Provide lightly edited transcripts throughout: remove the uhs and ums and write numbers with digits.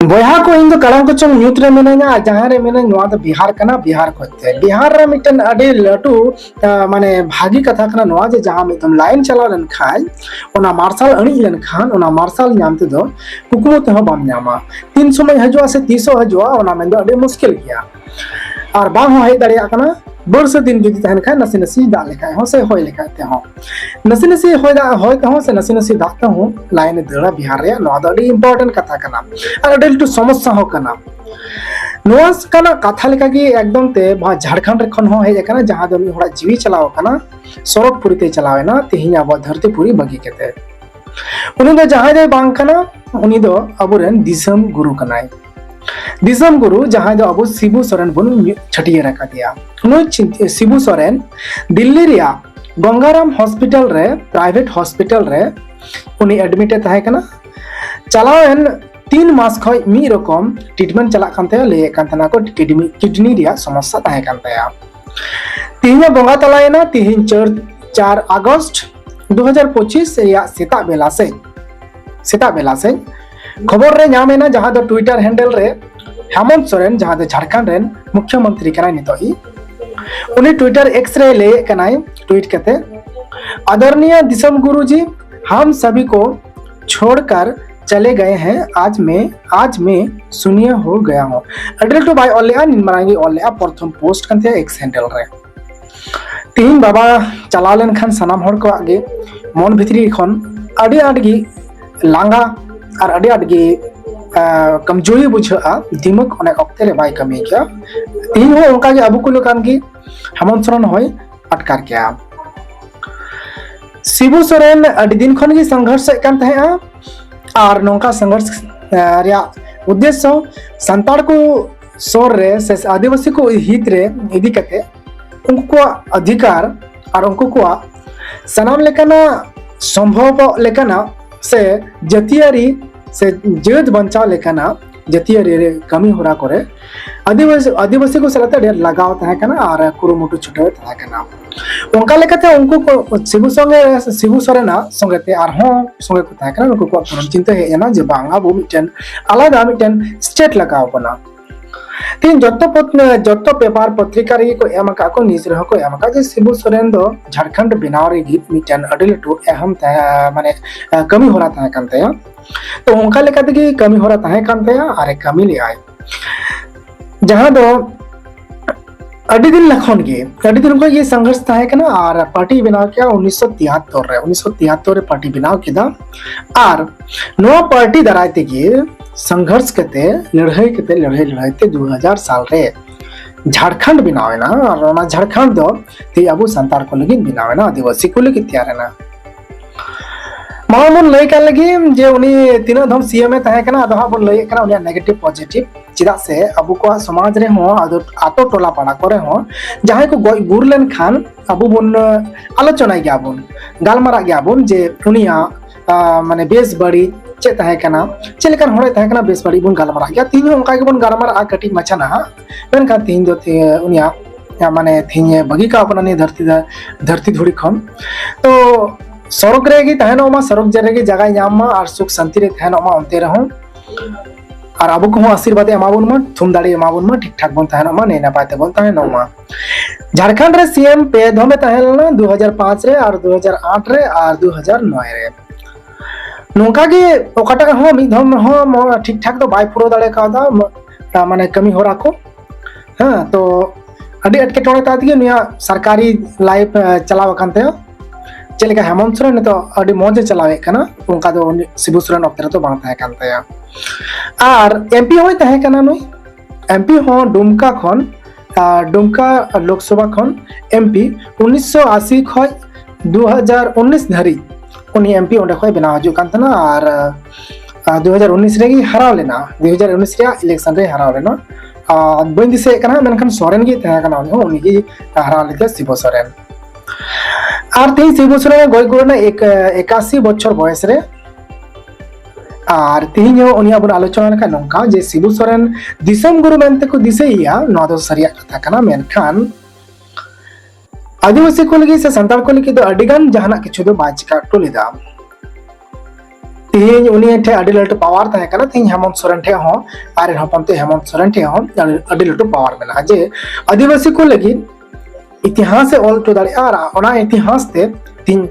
बया को इन कड़ाम को यूथ रे मेना जहाँ रे मेना नवा तो बिहार कना बिहार खोते बिहार रे मिटन अडे लटू माने भागी कथा कना नवा जे जहाँ मितम लाइन चला लन खाय ओना मार्शल अणी लन खान ओना मार्शल नामते दो कुकुमो ते बम नामा 3 समय हजवा से 300 हजवा ओना मेन दो अडे मुश्किल गया और बांग हो हेय दरिया कना बरस दिन जुदी तहन खाय नसी नसी दा लेखाय हो से होय लेखाय ते हो नसी नसी होय दा होय ते हो से नसी नसी दाते हो लाइन दड़ा बिहार रे नवा दो अडे इंपोर्टेंट कथा कना और अडे लटू समस्या हो कना नवा कना कथा लेखा की एकदम ते झारखंड रे खन हो हेय कना जहां दो होड़ा जीवी चलाव कना सड़क पुरी ते चलावेना तेहिया अब धरती पुरी बगी केते उनी दो जहां दे बांग कना उनी दो अबुरेन दिसम गुरु कनाय दिसम गुरु जहां दो अबु शिबू सोरेन बन छटिए रखा दिया नुई शिबू सोरेन दिल्ली रिया गंगाराम हॉस्पिटल रे प्राइवेट हॉस्पिटल रे उनी एडमिट ताहे कना चलावेन 3 मास खय मी रकम ट्रीटमेंट चला कानते ले कानतना को किडनी रिया समस्या ताहे कानते तिहिन बंगा तलायना तिहिन 4 अगस्त 2025 रिया सेता बेला से खबर रे नामेना जहां दो ट्विटर हैंडल रे हेमंत सोरेन जहां दो झारखंड रेन मुख्यमंत्री कनाय नितोई उनी ट्विटर एक्स रे ले कनाय ट्वीट करते आदरणीय दिसम गुरु जी हम सभी को छोड़कर चले गए हैं आज मैं शून्य हो गया हूं अडल टू बाय ऑलया निमरांगी ऑलया प्रथम पोस्ट कंते एक्स हैंडल रे तीन बाबा चला लेन खान सनाम हर को आगे मन भितरी खन अडी आडगी लांगा और अडी आडगी कमजोरी बुझा दिमाग अने अक्ते रे बाय कमी क्या तीन हो उनका के अबु कुलो कान की हेमंत सोरेन होय अटकार क्या शिबू सोरेन अडी दिन खन की संघर्ष कान तहे और नौका संघर्ष रिया उद्देश्य संताड़ को सोर रे से आदिवासी को हित रे इदी कते उनको अधिकार और उनको सनाम लेकना संभव लेकना से जतियारी से जद बंचाव लेकना जतियारी रे कमी होरा करे आदिवासी को सलाते ढेर लगाव तहे कना और कुरुमुटु छुटे तहे कना उनका लेकते उनको शिबू सोरेना संगते और हो संगे को तहे कना उनको को चिंता है ना जे बांगा वो मिटन आलादा मिटन स्टेट लगाव बना तीन जत्तो पेपर पत्रिका रे को एमका को निज रह को एमका जे शिबू सोरेन दो झारखंड बिनाव रे गीत मिटन अडलटू अहम माने कमी होरा तहे कानते तो उनका लेकते की कमी होरा तहे कानते अरे कमी ले आए जहां दो अडी दिन लखन के अडी दिन को ये संघर्ष तहे कना और पार्टी बनाव किया 1973 रे पार्टी बनाव किदा और नवा पार्टी दरायते की संघर्ष करते लड़ाई 2000 साल रे झारखंड बनावेना और ना झारखंड दो ते अबु संतार को लगी बनावेना आदिवासी को लगी तैयार है ना मामून लय कर लगी जे उनी तीन धम सीएम तहे कना अदहा बन लय कना उनी नेगेटिव पॉजिटिव चिदा से अबु को समाज रे हो आतो टोला पाड़ा करे हो जहां को गुर लेन खान अबु बन आलोचना गया बन गालमारा गया बन जे उनिया माने बेस बड़ी चे तहे कना चेलकन होड़े तहे कना बेस बड़ी बन गालमारा गया तीन उनका के बन गालमारा कटी मछना मेन का तीन दो उनिया माने तीन बगी का अपना ने धरती धुड़ी खन तो सड़क रे की तहनो मा सड़क जरे की जगह नामा और सुख शांति रे तहनो मा अंते रहो और अबु को आशीर्वाद एमाबुन मा थुम दाड़ी एमाबुन मा ठीक ठाक बन तहनो मा ने नापाते बन तहनो मा झारखंड रे सीएम पे धमे तहलना 2005 रे और 2008 रे और 2009 रे नोका के ओकाटा हो मी धम हो ठीक ठाक तो बाय पुरो दाड़े का माने कमी हो राखो हां तो अडी अटके टोड़े ताती निया सरकारी लाइफ चलाव कानते चलेका हेमंत सोरेन तो अडी मौज चलावे कना उनका दो शिबू सोरेन अक्ते तो बांग तहे कानते और एमपी होय तहे कना नुई एमपी हो डुमका लोकसभा खन एमपी 1980 खय 2019 धरी उनी एमपी ओंडे खय बनाव हजू कानतना और 2019 रे हराव लेना 2019 रे इलेक्शन रे हराव लेना बन दिसे कना मेनखान सोरेन गी तहे कना उनी गी हराव लेते शिबू सोरेन और ते शिबू सोरेन गय गुरना 81 बछर बयस रे और तीन उनिया बन आलोचना का नौका जे शिबू सोरेन दिसम गुरु मेनते को दिसेया नो दो सरिया कथा कना मेनखान आदिवासी को लगी से संताल को लगी तो अडिगान जहाना किछु दो बाचिका टोलेदा तीन उनी ठे अड़ी लटू पावर तहे कना तीन हेमंत सोरेन ठे हो आर हपनते हेमंत सोरेन ठे हो अड़ी लटू पावर मेना जे आदिवासी को लगी इतिहास ऑल टू दाड़ी आर ओना इतिहास ते तीन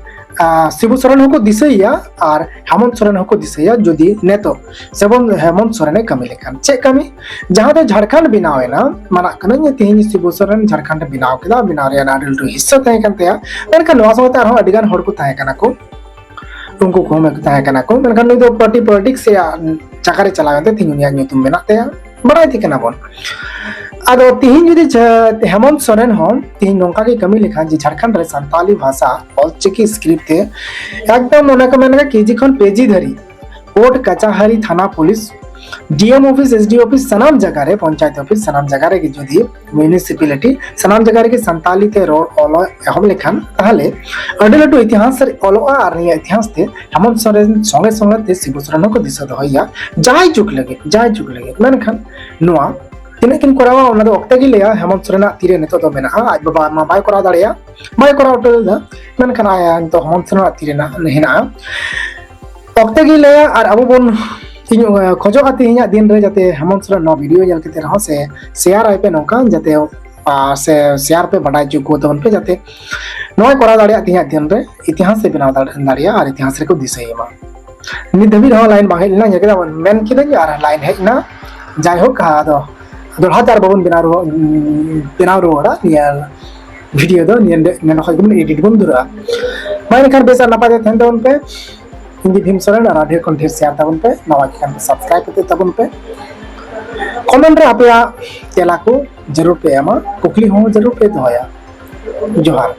शिबू सोरेन होको दिसैया और हेमंत सोरेन होको दिसैया जदि नेतो सेबन हेमंत सोरेन कमी लेखान चे कमी जहां तो झारखंड बनावेना माना कना तीन शिबू सोरेन झारखंड बनाव केदा बनाव रे अड़ी लटू हिस्सा तहे कनतेया मेनखान नवा समते आरो अडिगान हड़ को तहे कना को उनको को में तहे कना को मेनखान नुई दो पार्टी पॉलिटिक्स या चाकारे चलावते तीन उनिया ᱧᱩᱛᱩᱢ मेना तेया बड़ाई थी कना बोन आदो तीन जुदी हेमंत सोरेन हो तीन नोंका की कमी लिखा जी झारखंड रे संताली भाषा ऑलचिकी स्क्रिप्ट ते एकदम ओना को मेनका केजी खन पेजी धरी कोर्ट कचहरी थाना police DM office SD office सनाम जगह रे पंचायत ऑफिस सनाम जगह रे की जुदी म्युनिसिपैलिटी सनाम जगह रे की संताली ते रोड ओलो एहम लेखान ताहले अडी लटू इतिहास रे ओलो आर निया इतिहास ते हेमंत सोरेन संगे संगे ते शिबू सोरेन को दिस दहैया जाय चुक लगे मेनखान नुआ तीन किन करावा ओना दो ओक्ते गी लेया हेमंत सोरेन तीरे नेतो दो मेना आज बाबा मा बाय करा दाड़िया बाय करा उठल मेनखान आया तो हेमंत सोरेन तीरे ना हेना ओक्ते गी लेया और अब बोन खोजो तीन दिन रे जाते हेमंत सोरेन नो वीडियो जल के रहो से शेयर आइ पे नोका जाते से शेयर पे बढ़ाई चुको तो पे जाते नो करा दाड़िया तीन दिन रे इतिहास से बना दाड़िया और इतिहास रे को दिसैमा नि दबी रहो लाइन बाहे ना जगदा मेन किदा यार लाइन हेना जाय हो का दो दोहाजार बाबन बेनाव रोड़ा निया वीडियो दो निया नेन खगम एडिट बन दुरा माइन खान बेसा नपाते थेन दो उनपे हिंदी भीम सोरेन और ढेर कौन ढेर शेयर तबन पे नवा खान सब्सक्राइब करते तबन पे कमेंट रे आपया तेला को जरूर पे एमा कुकली हो जरूर पे दोया जोहार।